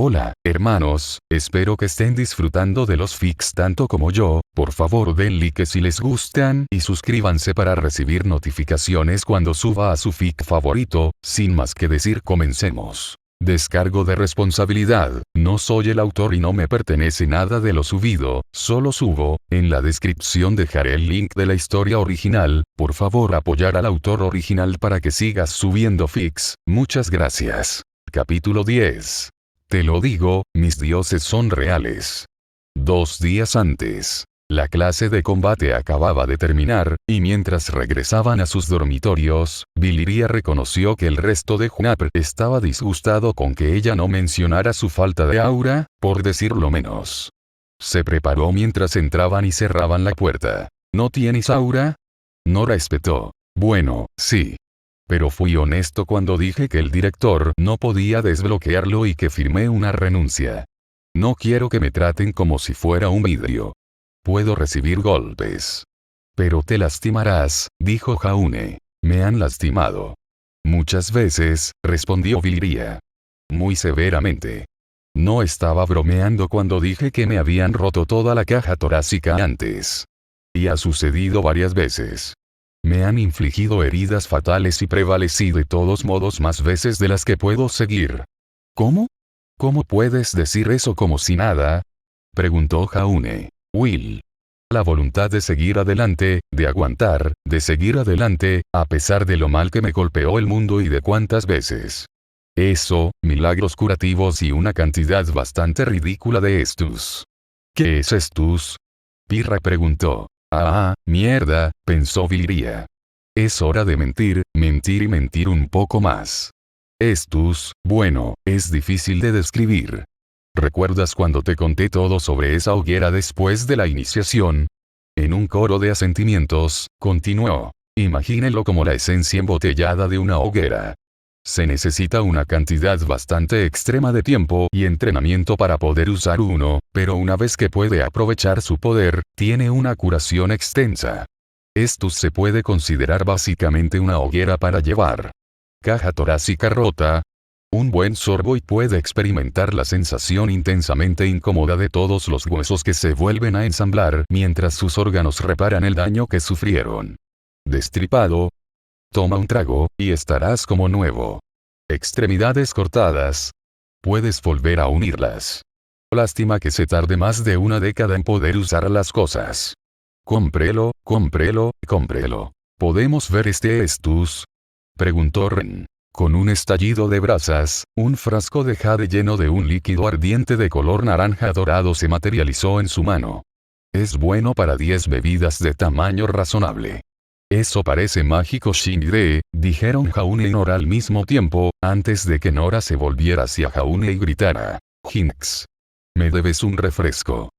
Hola, hermanos, espero que estén disfrutando de los fics tanto como yo. Por favor den like si les gustan y suscríbanse para recibir notificaciones cuando suba a su fic favorito. Sin más que decir, comencemos. Descargo de responsabilidad, no soy el autor y no me pertenece nada de lo subido, solo subo. En la descripción dejaré el link de la historia original. Por favor apoyar al autor original para que sigas subiendo fics. Muchas gracias. Capítulo 10. Te lo digo, mis dioses son reales. 2 días antes. La clase de combate acababa de terminar, y mientras regresaban a sus dormitorios, Viliria reconoció que el resto de Hunapr estaba disgustado con que ella no mencionara su falta de aura, por decirlo menos. Se preparó mientras entraban y cerraban la puerta. ¿No tienes aura? Nora espetó. Bueno, sí. Pero fui honesto cuando dije que el director no podía desbloquearlo y que firmé una renuncia. No quiero que me traten como si fuera un vidrio. Puedo recibir golpes. Pero te lastimarás, dijo Jaune. Me han lastimado. Muchas veces, respondió Viliria. Muy severamente. No estaba bromeando cuando dije que me habían roto toda la caja torácica antes. Y ha sucedido varias veces. Me han infligido heridas fatales y prevalecí de todos modos más veces de las que puedo seguir. ¿Cómo? ¿Cómo puedes decir eso como si nada? Preguntó Jaune. Will. La voluntad de seguir adelante, de aguantar, de seguir adelante, a pesar de lo mal que me golpeó el mundo y de cuántas veces. Eso, milagros curativos y una cantidad bastante ridícula de estus. ¿Qué es estus? Pirra preguntó. Ah, mierda, pensó Viliria. Es hora de mentir, mentir y mentir un poco más. Estus, bueno, es difícil de describir. ¿Recuerdas cuando te conté todo sobre esa hoguera después de la iniciación? En un coro de asentimientos, continuó. Imagínelo como la esencia embotellada de una hoguera. Se necesita una cantidad bastante extrema de tiempo y entrenamiento para poder usar uno, pero una vez que puede aprovechar su poder, tiene una curación extensa. Esto se puede considerar básicamente una hoguera para llevar. Caja torácica rota. Un buen sorbo y puede experimentar la sensación intensamente incómoda de todos los huesos que se vuelven a ensamblar mientras sus órganos reparan el daño que sufrieron. Destripado. Toma un trago, y estarás como nuevo. Extremidades cortadas. Puedes volver a unirlas. Lástima que se tarde más de una década en poder usar las cosas. Cómprelo, cómprelo, cómprelo. ¿Podemos ver este estus? Preguntó Ren. Con un estallido de brasas, un frasco de jade lleno de un líquido ardiente de color naranja dorado se materializó en su mano. Es bueno para 10 bebidas de tamaño razonable. Eso parece mágico, Shinigami, dijeron Jaune y Nora al mismo tiempo, antes de que Nora se volviera hacia Jaune y gritara. Jinx. Me debes un refresco.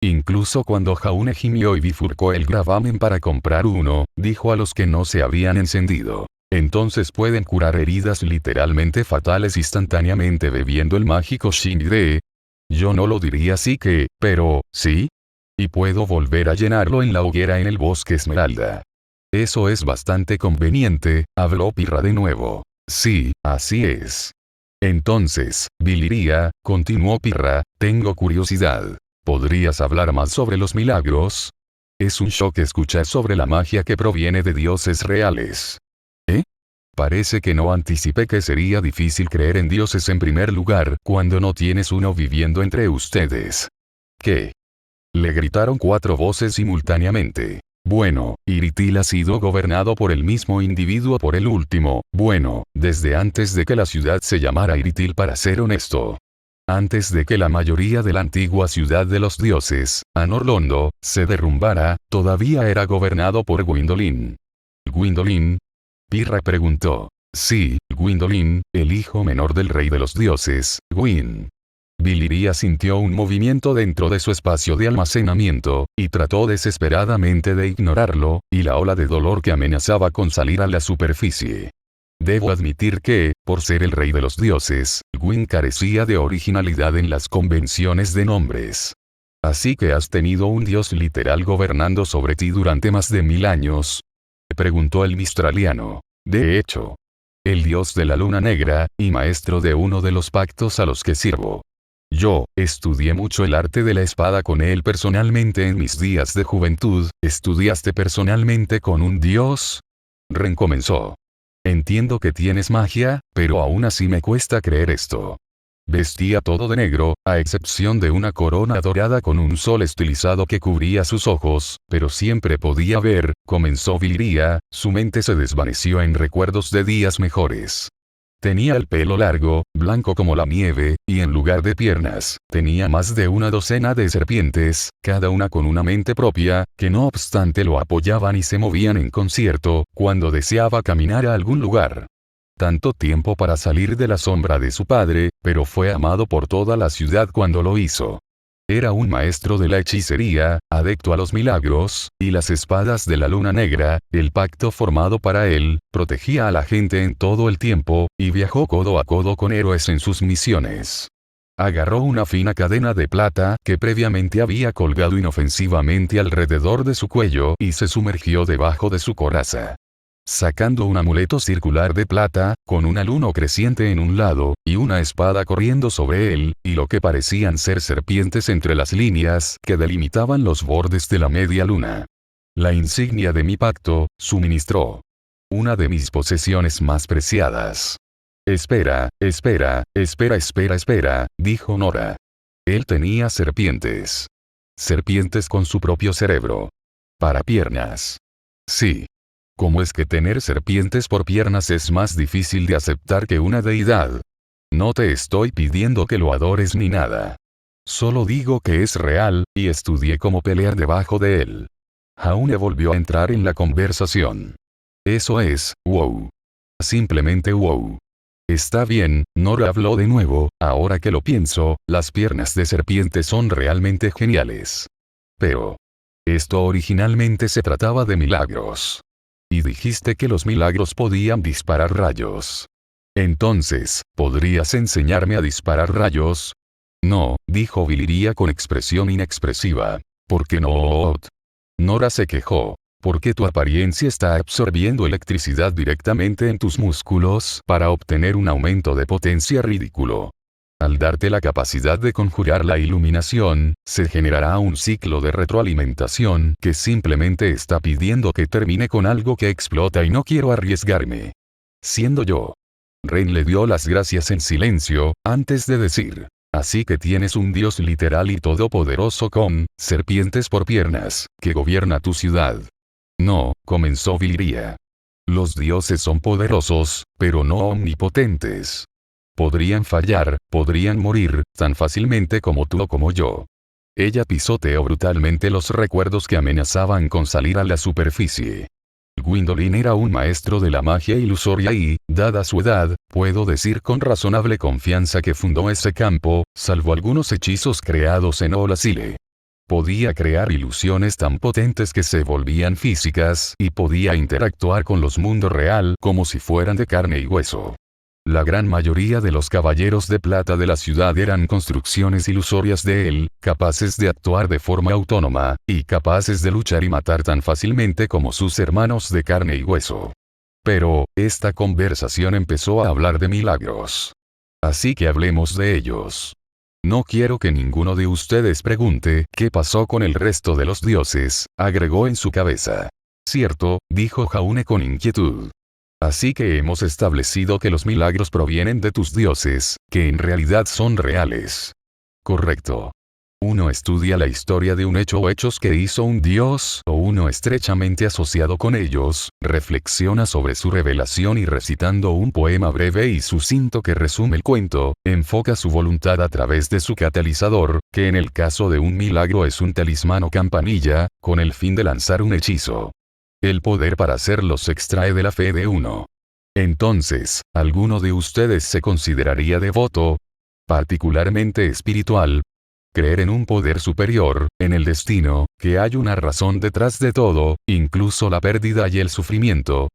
Incluso cuando Jaune gimió y bifurcó el gravamen para comprar uno, dijo a los que no se habían encendido. Entonces pueden curar heridas literalmente fatales instantáneamente bebiendo el mágico Shinigami. Yo no lo diría así que, pero, ¿sí? Y puedo volver a llenarlo en la hoguera en el bosque Esmeralda. Eso es bastante conveniente, habló Pirra de nuevo. Sí, así es. Entonces, Viliria, continuó Pirra, tengo curiosidad. ¿Podrías hablar más sobre los milagros? Es un shock escuchar sobre la magia que proviene de dioses reales. ¿Eh? Parece que no anticipé que sería difícil creer en dioses en primer lugar cuando no tienes uno viviendo entre ustedes. ¿Qué? Le gritaron 4 voces simultáneamente. Bueno, Iritil ha sido gobernado por el mismo individuo por el último, bueno, desde antes de que la ciudad se llamara Iritil para ser honesto. Antes de que la mayoría de la antigua ciudad de los dioses, Anor Londo, se derrumbara, todavía era gobernado por Gwyndolin. ¿Gwyndolin? Pirra preguntó. Sí, Gwyndolin, el hijo menor del rey de los dioses, Gwyn. Viliria sintió un movimiento dentro de su espacio de almacenamiento, y trató desesperadamente de ignorarlo, y la ola de dolor que amenazaba con salir a la superficie. Debo admitir que, por ser el rey de los dioses, Gwyn carecía de originalidad en las convenciones de nombres. ¿Así que has tenido un dios literal gobernando sobre ti durante más de 1000 años? Preguntó el mistraliano. De hecho, el dios de la luna negra, y maestro de uno de los pactos a los que sirvo. Yo, estudié mucho el arte de la espada con él personalmente en mis días de juventud. ¿Estudiaste personalmente con un dios? Ren comenzó. Entiendo que tienes magia, pero aún así me cuesta creer esto. Vestía todo de negro, a excepción de una corona dorada con un sol estilizado que cubría sus ojos, pero siempre podía ver, comenzó Viliria, su mente se desvaneció en recuerdos de días mejores. Tenía el pelo largo, blanco como la nieve, y en lugar de piernas, tenía más de una docena de serpientes, cada una con una mente propia, que no obstante lo apoyaban y se movían en concierto, cuando deseaba caminar a algún lugar. Tanto tiempo para salir de la sombra de su padre, pero fue amado por toda la ciudad cuando lo hizo. Era un maestro de la hechicería, adepto a los milagros, y las espadas de la luna negra, el pacto formado para él, protegía a la gente en todo el tiempo, y viajó codo a codo con héroes en sus misiones. Agarró una fina cadena de plata que previamente había colgado inofensivamente alrededor de su cuello y se sumergió debajo de su coraza. Sacando un amuleto circular de plata, con una luna creciente en un lado, y una espada corriendo sobre él, y lo que parecían ser serpientes entre las líneas que delimitaban los bordes de la media luna. La insignia de mi pacto, suministró. Una de mis posesiones más preciadas. Espera, dijo Nora. Él tenía serpientes. Serpientes con su propio cerebro. Para piernas. Sí. ¿Cómo es que tener serpientes por piernas es más difícil de aceptar que una deidad? No te estoy pidiendo que lo adores ni nada. Solo digo que es real, y estudié cómo pelear debajo de él. Jaune volvió a entrar en la conversación. Eso es, wow. Simplemente wow. Está bien, Nora habló de nuevo, ahora que lo pienso, las piernas de serpiente son realmente geniales. Pero esto originalmente se trataba de milagros. Y dijiste que los milagros podían disparar rayos. Entonces, ¿podrías enseñarme a disparar rayos? No, dijo Viliria con expresión inexpresiva. ¿Por qué no? Nora se quejó. Porque tu apariencia está absorbiendo electricidad directamente en tus músculos para obtener un aumento de potencia ridículo. Al darte la capacidad de conjurar la iluminación, se generará un ciclo de retroalimentación que simplemente está pidiendo que termine con algo que explota y no quiero arriesgarme. Siendo yo. Ren le dio las gracias en silencio, antes de decir. Así que tienes un dios literal y todopoderoso con serpientes por piernas, que gobierna tu ciudad. No, comenzó Viliria. Los dioses son poderosos, pero no omnipotentes. Podrían fallar, podrían morir, tan fácilmente como tú o como yo. Ella pisoteó brutalmente los recuerdos que amenazaban con salir a la superficie. Gwendolyn era un maestro de la magia ilusoria y, dada su edad, puedo decir con razonable confianza que fundó ese campo, salvo algunos hechizos creados en Olasile. Podía crear ilusiones tan potentes que se volvían físicas y podía interactuar con los mundos real como si fueran de carne y hueso. La gran mayoría de los caballeros de plata de la ciudad eran construcciones ilusorias de él, capaces de actuar de forma autónoma, y capaces de luchar y matar tan fácilmente como sus hermanos de carne y hueso. Pero, esta conversación empezó a hablar de milagros. Así que hablemos de ellos. No quiero que ninguno de ustedes pregunte qué pasó con el resto de los dioses, agregó en su cabeza. Cierto, dijo Jaune con inquietud. Así que hemos establecido que los milagros provienen de tus dioses, que en realidad son reales. Correcto. Uno estudia la historia de un hecho o hechos que hizo un dios o uno estrechamente asociado con ellos, reflexiona sobre su revelación y recitando un poema breve y sucinto que resume el cuento, enfoca su voluntad a través de su catalizador, que en el caso de un milagro es un talismán o campanilla, con el fin de lanzar un hechizo. El poder para hacerlo se extrae de la fe de uno. Entonces, ¿alguno de ustedes se consideraría devoto? Particularmente espiritual. Creer en un poder superior, en el destino, que hay una razón detrás de todo, incluso la pérdida y el sufrimiento.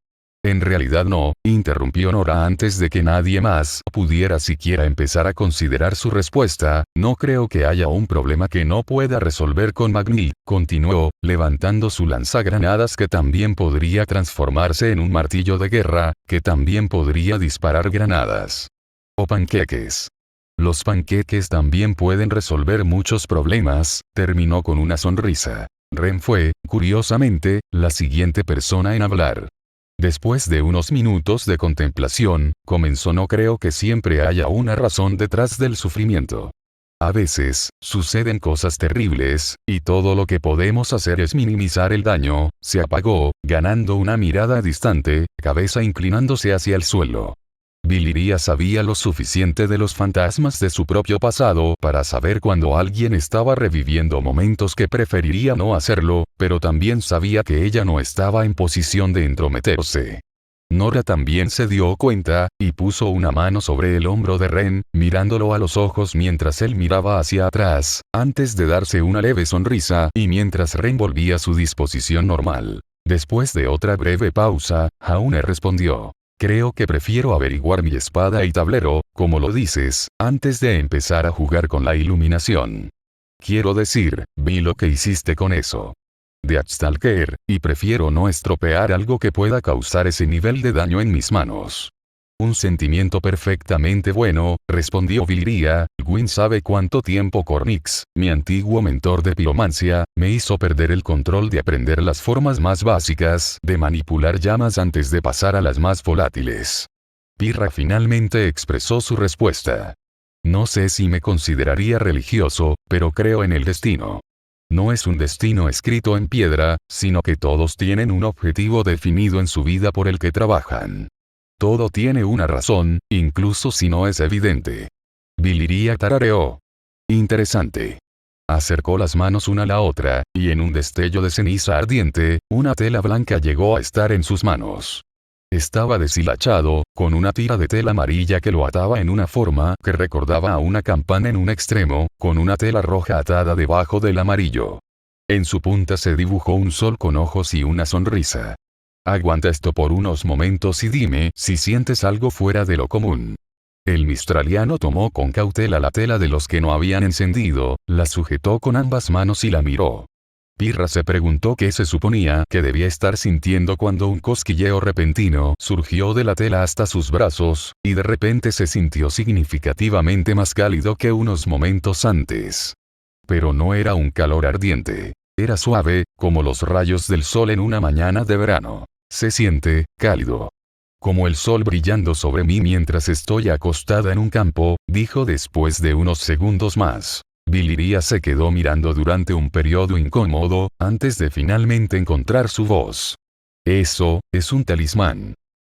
En realidad no, interrumpió Nora antes de que nadie más pudiera siquiera empezar a considerar su respuesta. No creo que haya un problema que no pueda resolver con Magni, continuó, levantando su lanzagranadas que también podría transformarse en un martillo de guerra, que también podría disparar granadas. O panqueques. Los panqueques también pueden resolver muchos problemas, terminó con una sonrisa. Ren fue, curiosamente, la siguiente persona en hablar. Después de unos minutos de contemplación, comenzó: no creo que siempre haya una razón detrás del sufrimiento. A veces, suceden cosas terribles, y todo lo que podemos hacer es minimizar el daño. Se apagó, ganando una mirada distante, cabeza inclinándose hacia el suelo. Biliria sabía lo suficiente de los fantasmas de su propio pasado para saber cuando alguien estaba reviviendo momentos que preferiría no hacerlo, pero también sabía que ella no estaba en posición de entrometerse. Nora también se dio cuenta, y puso una mano sobre el hombro de Ren, mirándolo a los ojos mientras él miraba hacia atrás, antes de darse una leve sonrisa y mientras Ren volvía a su disposición normal. Después de otra breve pausa, Jaune respondió: creo que prefiero averiguar mi espada y tablero, como lo dices, antes de empezar a jugar con la iluminación. Quiero decir, vi lo que hiciste con eso de Stalker, y prefiero no estropear algo que pueda causar ese nivel de daño en mis manos. Un sentimiento perfectamente bueno, respondió Biliria. Gwyn sabe cuánto tiempo Cornix, mi antiguo mentor de piromancia, me hizo perder el control de aprender las formas más básicas de manipular llamas antes de pasar a las más volátiles. Pirra finalmente expresó su respuesta. No sé si me consideraría religioso, pero creo en el destino. No es un destino escrito en piedra, sino que todos tienen un objetivo definido en su vida por el que trabajan. Todo tiene una razón, incluso si no es evidente. Biliria tarareó. Interesante. Acercó las manos una a la otra, y en un destello de ceniza ardiente, una tela blanca llegó a estar en sus manos. Estaba deshilachado, con una tira de tela amarilla que lo ataba en una forma que recordaba a una campana en un extremo, con una tela roja atada debajo del amarillo. En su punta se dibujó un sol con ojos y una sonrisa. Aguanta esto por unos momentos y dime si sientes algo fuera de lo común. El mistraliano tomó con cautela la tela de los que no habían encendido, la sujetó con ambas manos y la miró. Pirra se preguntó qué se suponía que debía estar sintiendo cuando un cosquilleo repentino surgió de la tela hasta sus brazos, y de repente se sintió significativamente más cálido que unos momentos antes. Pero no era un calor ardiente. Era suave, como los rayos del sol en una mañana de verano. Se siente cálido. Como el sol brillando sobre mí mientras estoy acostada en un campo, dijo después de unos segundos más. Biliria se quedó mirando durante un periodo incómodo, antes de finalmente encontrar su voz. Eso, es un talismán.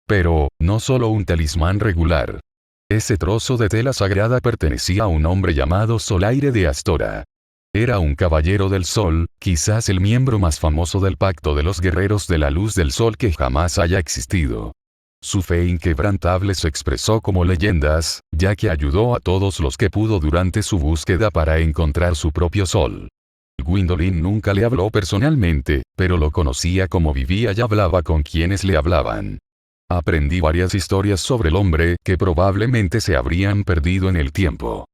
Pero, no solo un talismán regular. Ese trozo de tela sagrada pertenecía a un hombre llamado Solaire de Astora. Era un caballero del sol, quizás el miembro más famoso del pacto de los guerreros de la luz del sol que jamás haya existido. Su fe inquebrantable se expresó como leyendas, ya que ayudó a todos los que pudo durante su búsqueda para encontrar su propio sol. Gwendolyn nunca le habló personalmente, pero lo conocía como vivía y hablaba con quienes le hablaban. Aprendí varias historias sobre el hombre que probablemente se habrían perdido en el tiempo.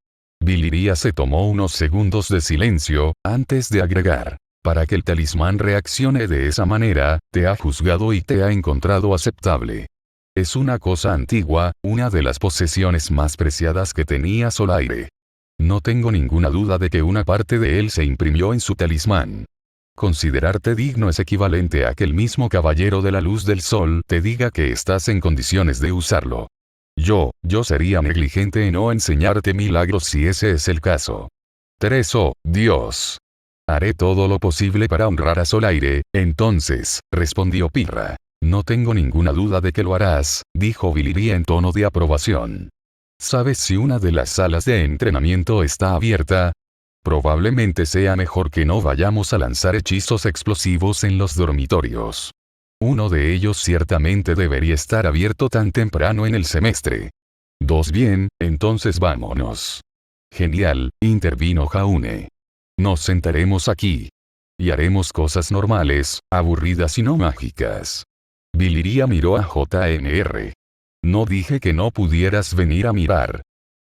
Biliria se tomó unos segundos de silencio, antes de agregar. Para que el talismán reaccione de esa manera, te ha juzgado y te ha encontrado aceptable. Es una cosa antigua, una de las posesiones más preciadas que tenía Solaire. No tengo ninguna duda de que una parte de él se imprimió en su talismán. Considerarte digno es equivalente a que el mismo caballero de la luz del sol te diga que estás en condiciones de usarlo. Yo sería negligente en no enseñarte milagros si ese es el caso. Tereso, Dios. Haré todo lo posible para honrar a Solaire, entonces, respondió Pirra. No tengo ninguna duda de que lo harás, dijo Biliria en tono de aprobación. ¿Sabes si una de las salas de entrenamiento está abierta? Probablemente sea mejor que no vayamos a lanzar hechizos explosivos en los dormitorios. Uno de ellos ciertamente debería estar abierto tan temprano en el semestre. Bien, entonces vámonos. Genial, intervino Jaune. Nos sentaremos aquí. Y haremos cosas normales, aburridas y no mágicas. Biliria miró a JMR. No dije que no pudieras venir a mirar.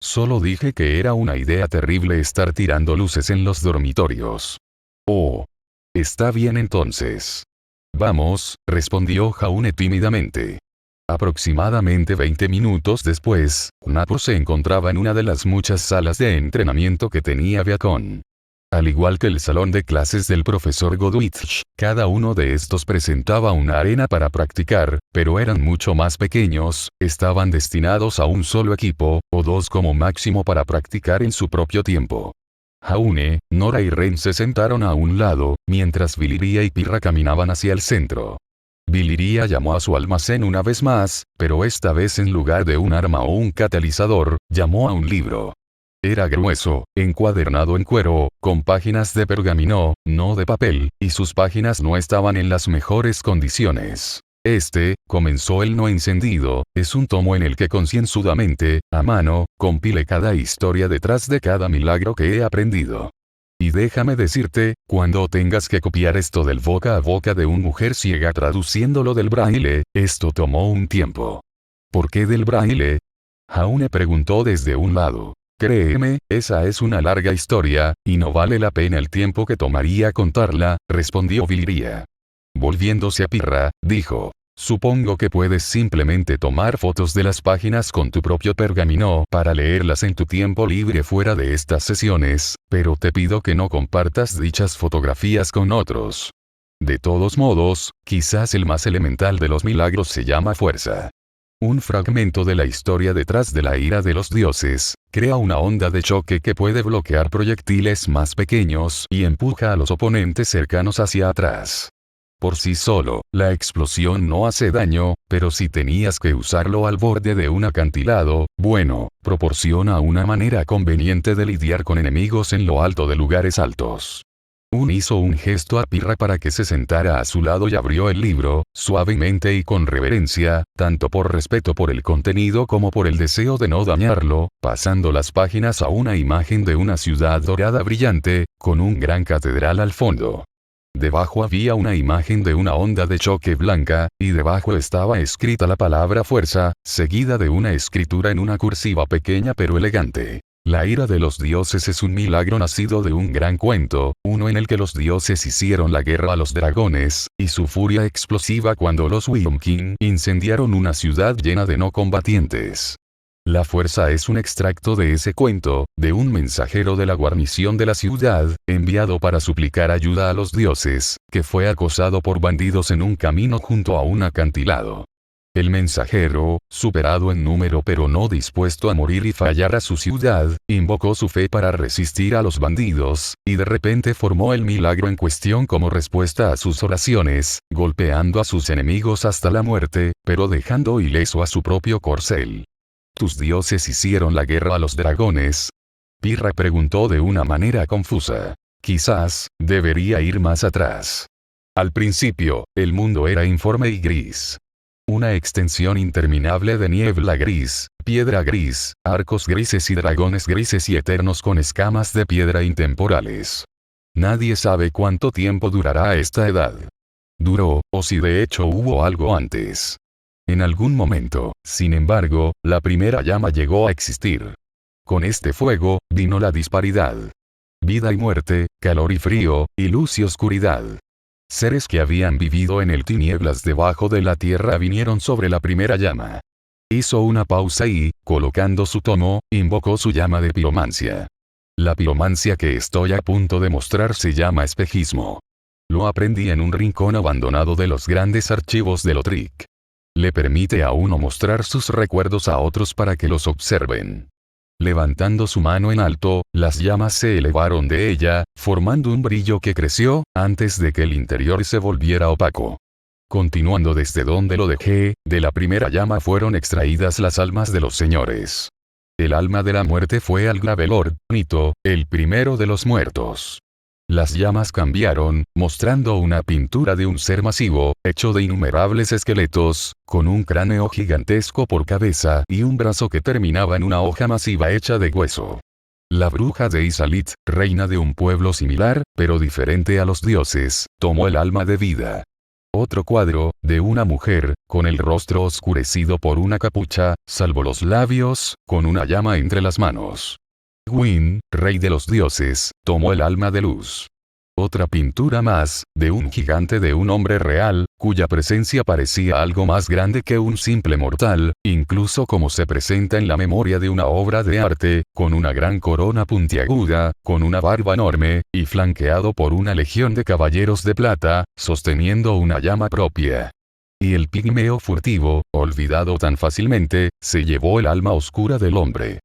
Solo dije que era una idea terrible estar tirando luces en los dormitorios. Oh. Está bien entonces. Vamos, respondió Jaune tímidamente. Aproximadamente 20 minutos después, Napo se encontraba en una de las muchas salas de entrenamiento que tenía Viacom. Al igual que el salón de clases del profesor Godwitch, cada uno de estos presentaba una arena para practicar, pero eran mucho más pequeños, estaban destinados a un solo equipo, o dos como máximo para practicar en su propio tiempo. Jaune, Nora y Ren se sentaron a un lado, mientras Viliria y Pirra caminaban hacia el centro. Viliria llamó a su almacén una vez más, pero esta vez en lugar de un arma o un catalizador, llamó a un libro. Era grueso, encuadernado en cuero, con páginas de pergamino, no de papel, y sus páginas no estaban en las mejores condiciones. Comenzó el no encendido, es un tomo en el que concienzudamente, a mano, compile cada historia detrás de cada milagro que he aprendido. Y déjame decirte, cuando tengas que copiar esto del boca a boca de una mujer ciega traduciéndolo del braille, esto tomó un tiempo. ¿Por qué del braille? Jaune preguntó desde un lado. Créeme, esa es una larga historia, y no vale la pena el tiempo que tomaría contarla, respondió Viliria. Volviéndose a Pirra, dijo. Supongo que puedes simplemente tomar fotos de las páginas con tu propio pergamino para leerlas en tu tiempo libre fuera de estas sesiones, pero te pido que no compartas dichas fotografías con otros. De todos modos, quizás el más elemental de los milagros se llama fuerza. Un fragmento de la historia detrás de la ira de los dioses, crea una onda de choque que puede bloquear proyectiles más pequeños y empuja a los oponentes cercanos hacia atrás. Por sí solo, la explosión no hace daño, pero si tenías que usarlo al borde de un acantilado, bueno, proporciona una manera conveniente de lidiar con enemigos en lo alto de lugares altos. Hizo un gesto a Pirra para que se sentara a su lado y abrió el libro, suavemente y con reverencia, tanto por respeto por el contenido como por el deseo de no dañarlo, pasando las páginas a una imagen de una ciudad dorada brillante, con un gran catedral al fondo. Debajo había una imagen de una onda de choque blanca, y debajo estaba escrita la palabra fuerza, seguida de una escritura en una cursiva pequeña pero elegante. La ira de los dioses es un milagro nacido de un gran cuento, uno en el que los dioses hicieron la guerra a los dragones, y su furia explosiva cuando los Wyrmking incendiaron una ciudad llena de no combatientes. La fuerza es un extracto de ese cuento, de un mensajero de la guarnición de la ciudad, enviado para suplicar ayuda a los dioses, que fue acosado por bandidos en un camino junto a un acantilado. El mensajero, superado en número pero no dispuesto a morir y fallar a su ciudad, invocó su fe para resistir a los bandidos, y de repente formó el milagro en cuestión como respuesta a sus oraciones, golpeando a sus enemigos hasta la muerte, pero dejando ileso a su propio corcel. ¿Tus dioses hicieron la guerra a los dragones? Pirra preguntó de una manera confusa. Quizás, debería ir más atrás. Al principio, el mundo era informe y gris. Una extensión interminable de niebla gris, piedra gris, arcos grises y dragones grises y eternos con escamas de piedra intemporales. Nadie sabe cuánto tiempo durará esta edad. Duró, o si de hecho hubo algo antes. En algún momento, sin embargo, la primera llama llegó a existir. Con este fuego, vino la disparidad. Vida y muerte, calor y frío, y luz y oscuridad. Seres que habían vivido en el tinieblas debajo de la tierra vinieron sobre la primera llama. Hizo una pausa y, colocando su tomo, invocó su llama de piromancia. La piromancia que estoy a punto de mostrar se llama espejismo. Lo aprendí en un rincón abandonado de los grandes archivos de Lothric. Le permite a uno mostrar sus recuerdos a otros para que los observen. Levantando su mano en alto, las llamas se elevaron de ella, formando un brillo que creció, antes de que el interior se volviera opaco. Continuando desde donde lo dejé, de la primera llama fueron extraídas las almas de los señores. El alma de la muerte fue al Gravelord, Nito, el primero de los muertos. Las llamas cambiaron, mostrando una pintura de un ser masivo, hecho de innumerables esqueletos, con un cráneo gigantesco por cabeza y un brazo que terminaba en una hoja masiva hecha de hueso. La bruja de Izalit, reina de un pueblo similar, pero diferente a los dioses, tomó el alma de vida. Otro cuadro, de una mujer, con el rostro oscurecido por una capucha, salvo los labios, con una llama entre las manos. Gwyn, rey de los dioses, tomó el alma de luz. Otra pintura más, de un gigante de un hombre real, cuya presencia parecía algo más grande que un simple mortal, incluso como se presenta en la memoria de una obra de arte, con una gran corona puntiaguda, con una barba enorme, y flanqueado por una legión de caballeros de plata, sosteniendo una llama propia. Y el pigmeo furtivo, olvidado tan fácilmente, se llevó el alma oscura del hombre.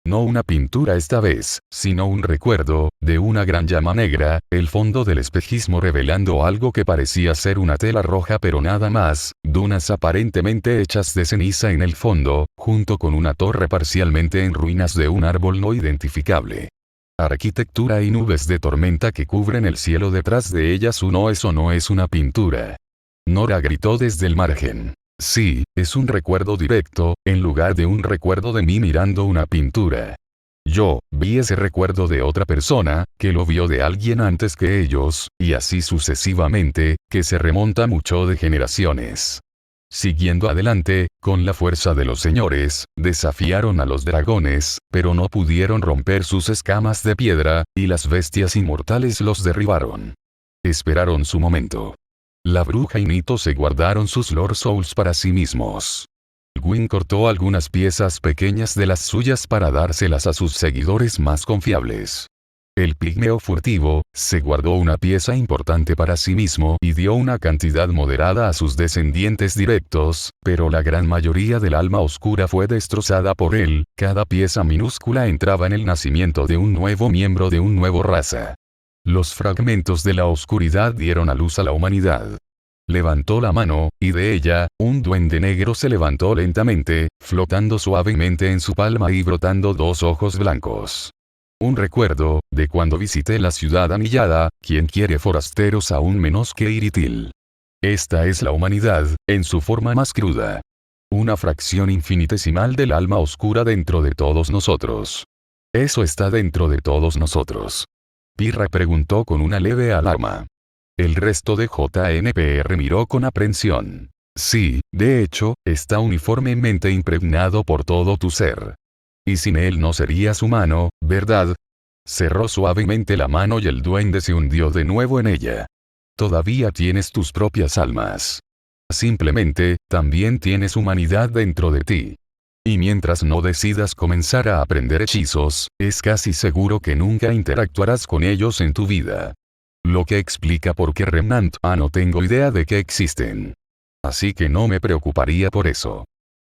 No una pintura esta vez, sino un recuerdo, de una gran llama negra, el fondo del espejismo revelando algo que parecía ser una tela roja pero nada más, dunas aparentemente hechas de ceniza en el fondo, junto con una torre parcialmente en ruinas de un árbol no identificable. Arquitectura y nubes de tormenta que cubren el cielo detrás de ellas. Eso no es una pintura. Nora gritó desde el margen. Sí, es un recuerdo directo, en lugar de un recuerdo de mí mirando una pintura. Yo, vi ese recuerdo de otra persona, que lo vio de alguien antes que ellos, y así sucesivamente, que se remonta mucho de generaciones. Siguiendo adelante, con la fuerza de los señores, desafiaron a los dragones, pero no pudieron romper sus escamas de piedra, y las bestias inmortales los derribaron. Esperaron su momento. La bruja y Nito se guardaron sus Lord Souls para sí mismos. Gwyn cortó algunas piezas pequeñas de las suyas para dárselas a sus seguidores más confiables. El pigmeo furtivo, se guardó una pieza importante para sí mismo y dio una cantidad moderada a sus descendientes directos, pero la gran mayoría del alma oscura fue destrozada por él, cada pieza minúscula entraba en el nacimiento de un nuevo miembro de un nuevo raza. Los fragmentos de la oscuridad dieron a luz a la humanidad. Levantó la mano, y de ella, un duende negro se levantó lentamente, flotando suavemente en su palma y brotando dos ojos blancos. Un recuerdo, de cuando visité la ciudad anillada, quien quiere forasteros aún menos que Iritil. Esta es la humanidad, en su forma más cruda. Una fracción infinitesimal del alma oscura dentro de todos nosotros. Eso está dentro de todos nosotros. Pirra preguntó con una leve alarma. El resto de JNPR miró con aprensión. Sí, de hecho, está uniformemente impregnado por todo tu ser. Y sin él no serías humano, ¿verdad? Cerró suavemente la mano y el duende se hundió de nuevo en ella. Todavía tienes tus propias almas. Simplemente, también tienes humanidad dentro de ti. Y mientras no decidas comenzar a aprender hechizos, es casi seguro que nunca interactuarás con ellos en tu vida. Lo que explica por qué Remnant no tengo idea de que existen. Así que no me preocuparía por eso.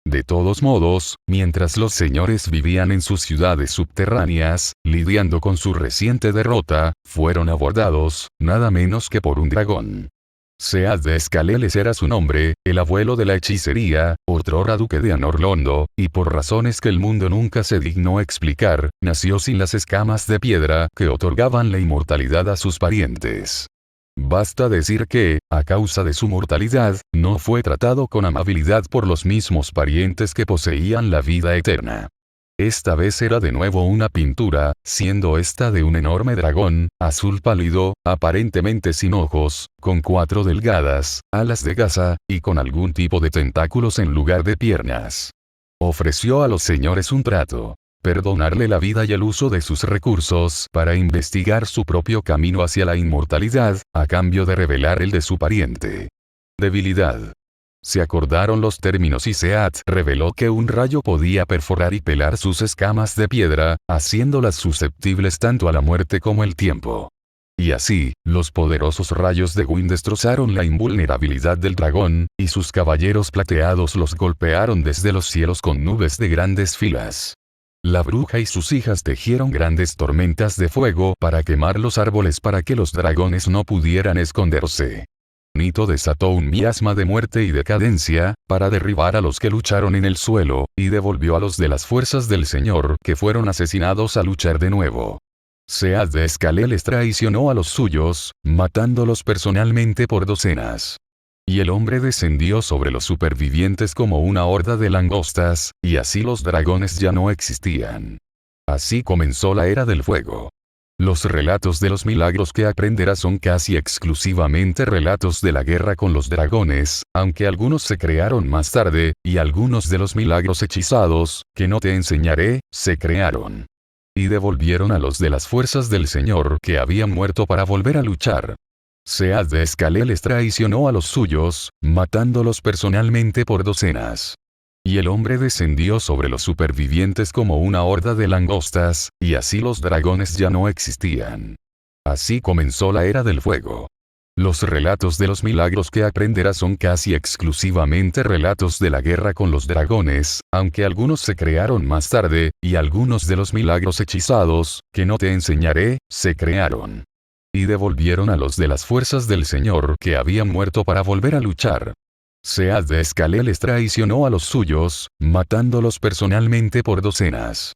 De todos modos, mientras los señores vivían en sus ciudades subterráneas, lidiando con su reciente derrota, fueron abordados, nada menos que por un dragón. Sead de Escaleles era su nombre, el abuelo de la hechicería, otrora duque de Anorlondo, y por razones que el mundo nunca se dignó explicar, nació sin las escamas de piedra que otorgaban la inmortalidad a sus parientes. Basta decir que, a causa de su mortalidad, no fue tratado con amabilidad por los mismos parientes que poseían la vida eterna. Esta vez era de nuevo una pintura, siendo esta de un enorme dragón, azul pálido, aparentemente sin ojos, con 4 delgadas alas de gasa, y con algún tipo de tentáculos en lugar de piernas. Ofreció a los señores un trato. Perdonarle la vida y el uso de sus recursos para investigar su propio camino hacia la inmortalidad, a cambio de revelar el de su pariente. Debilidad. Se acordaron los términos y Seat reveló que un rayo podía perforar y pelar sus escamas de piedra, haciéndolas susceptibles tanto a la muerte como el tiempo. Y así, los poderosos rayos de Gwyn destrozaron la invulnerabilidad del dragón, y sus caballeros plateados los golpearon desde los cielos con nubes de grandes filas. La bruja y sus hijas tejieron grandes tormentas de fuego para quemar los árboles para que los dragones no pudieran esconderse. Nito desató un miasma de muerte y decadencia, para derribar a los que lucharon en el suelo, y devolvió a los de las fuerzas del Señor que fueron asesinados a luchar de nuevo. Sead de Escaleles traicionó a los suyos, matándolos personalmente por docenas. Y el hombre descendió sobre los supervivientes como una horda de langostas, y así los dragones ya no existían. Así comenzó la Era del Fuego. Los relatos de los milagros que aprenderás son casi exclusivamente relatos de la guerra con los dragones, aunque algunos se crearon más tarde, y algunos de los milagros hechizados, que no te enseñaré, se crearon. Y devolvieron a los de las fuerzas del Señor que habían muerto para volver a luchar. Sead de Escalé les traicionó a los suyos, matándolos personalmente por docenas. Y el hombre descendió sobre los supervivientes como una horda de langostas, y así los dragones ya no existían. Así comenzó la Era del Fuego. Los relatos de los milagros que aprenderás son casi exclusivamente relatos de la guerra con los dragones, aunque algunos se crearon más tarde, y algunos de los milagros hechizados, que no te enseñaré, se crearon. Y devolvieron a los de las fuerzas del Señor que habían muerto para volver a luchar. Sead de Escalé les traicionó a los suyos, matándolos personalmente por docenas.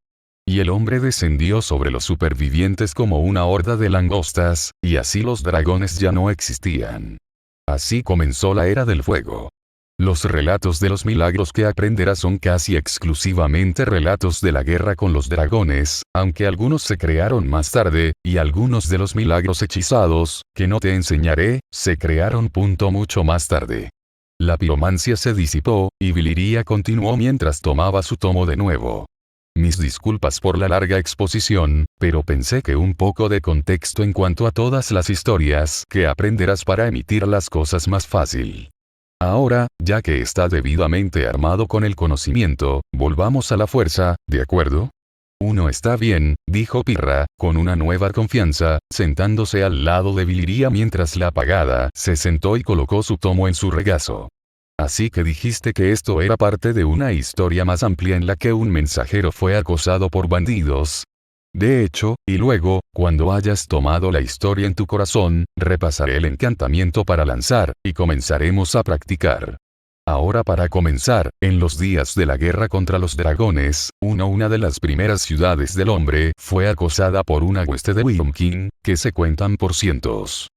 Y el hombre descendió sobre los supervivientes como una horda de langostas, y así los dragones ya no existían. Así comenzó la Era del Fuego. Los relatos de los milagros que aprenderás son casi exclusivamente relatos de la guerra con los dragones, aunque algunos se crearon más tarde, y algunos de los milagros hechizados, que no te enseñaré, se crearon mucho más tarde. La piromancia se disipó, y Biliria continuó mientras tomaba su tomo de nuevo. Mis disculpas por la larga exposición, pero pensé que un poco de contexto en cuanto a todas las historias que aprenderás para emitir las cosas más fácil. Ahora, ya que está debidamente armado con el conocimiento, volvamos a la fuerza, ¿de acuerdo? Uno está bien, dijo Pirra, con una nueva confianza, sentándose al lado de Biliria mientras la apagada se sentó y colocó su tomo en su regazo. Así que dijiste que esto era parte de una historia más amplia en la que un mensajero fue acosado por bandidos. De hecho, y luego, cuando hayas tomado la historia en tu corazón, repasaré el encantamiento para lanzar, y comenzaremos a practicar. Ahora para comenzar, en los días de la guerra contra los dragones, una de las primeras ciudades del hombre fue acosada por una hueste de Wyrmkin, que se cuentan por cientos.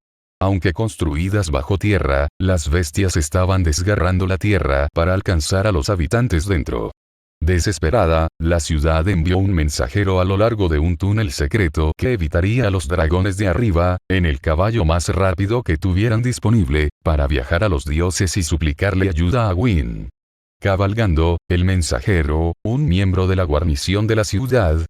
Aunque construidas bajo tierra, las bestias estaban desgarrando la tierra para alcanzar a los habitantes dentro. Desesperada, la ciudad envió un mensajero a lo largo de un túnel secreto que evitaría a los dragones de arriba, en el caballo más rápido que tuvieran disponible, para viajar a los dioses y suplicarle ayuda a Gwyn. Cabalgando, el mensajero, un miembro de la guarnición de la ciudad,